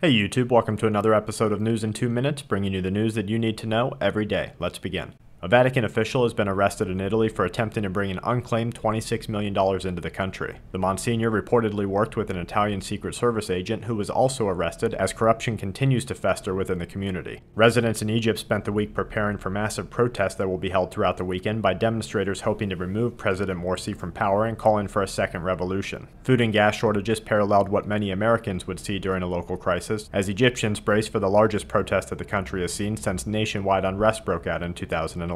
Hey YouTube, welcome to another episode of News in 2 Minutes, bringing you the news that you need to know every day. Let's begin. A Vatican official has been arrested in Italy for attempting to bring an unclaimed $26 million into the country. The Monsignor reportedly worked with an Italian Secret Service agent who was also arrested as corruption continues to fester within the community. Residents in Egypt spent the week preparing for massive protests that will be held throughout the weekend by demonstrators hoping to remove President Morsi from power and calling for a second revolution. Food and gas shortages paralleled what many Americans would see during a local crisis, as Egyptians brace for the largest protest that the country has seen since nationwide unrest broke out in 2011.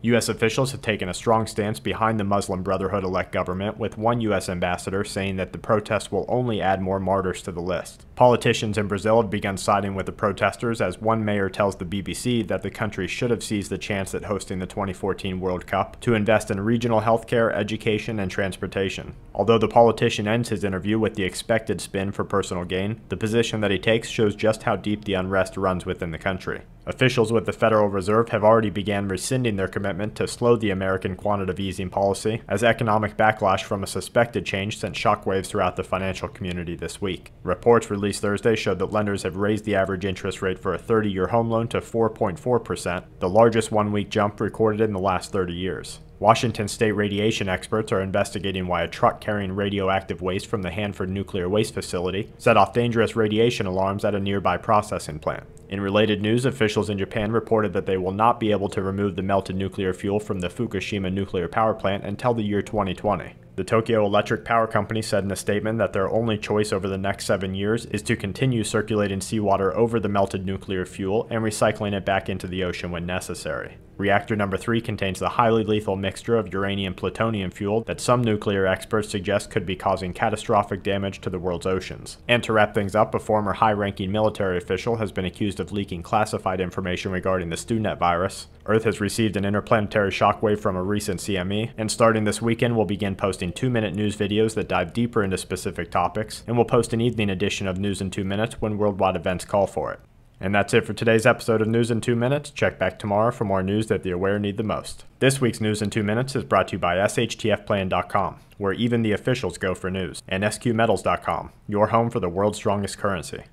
U.S. officials have taken a strong stance behind the Muslim Brotherhood-elect government, with one U.S. ambassador saying that the protests will only add more martyrs to the list. Politicians in Brazil have begun siding with the protesters, as one mayor tells the BBC that the country should have seized the chance at hosting the 2014 World Cup to invest in regional healthcare, education, and transportation. Although the politician ends his interview with the expected spin for personal gain, the position that he takes shows just how deep the unrest runs within the country. Officials with the Federal Reserve have already begun rescinding their commitment to slow the American quantitative easing policy, as economic backlash from a suspected change sent shockwaves throughout the financial community this week. Reports released Thursday showed that lenders have raised the average interest rate for a 30-year home loan to 4.4%, the largest one-week jump recorded in the last 30 years. Washington state radiation experts are investigating why a truck carrying radioactive waste from the Hanford nuclear waste facility set off dangerous radiation alarms at a nearby processing plant. In related news, officials in Japan reported that they will not be able to remove the melted nuclear fuel from the Fukushima nuclear power plant until the year 2020. The Tokyo Electric Power Company said in a statement that their only choice over the next 7 years is to continue circulating seawater over the melted nuclear fuel and recycling it back into the ocean when necessary. Reactor number 3 contains the highly lethal mixture of uranium-plutonium fuel that some nuclear experts suggest could be causing catastrophic damage to the world's oceans. And to wrap things up, a former high-ranking military official has been accused of leaking classified information regarding the StuNet virus. Earth has received an interplanetary shockwave from a recent CME, and starting this weekend we'll begin posting 2-minute news videos that dive deeper into specific topics, and we'll post an evening edition of News in 2 Minutes when worldwide events call for it. And that's it for today's episode of News in 2 Minutes. Check back tomorrow for more news that the aware need the most. This week's News in 2 Minutes is brought to you by TSHTFplan.com, where even the officials go for news, and SQmetals.com, your home for the world's strongest currency.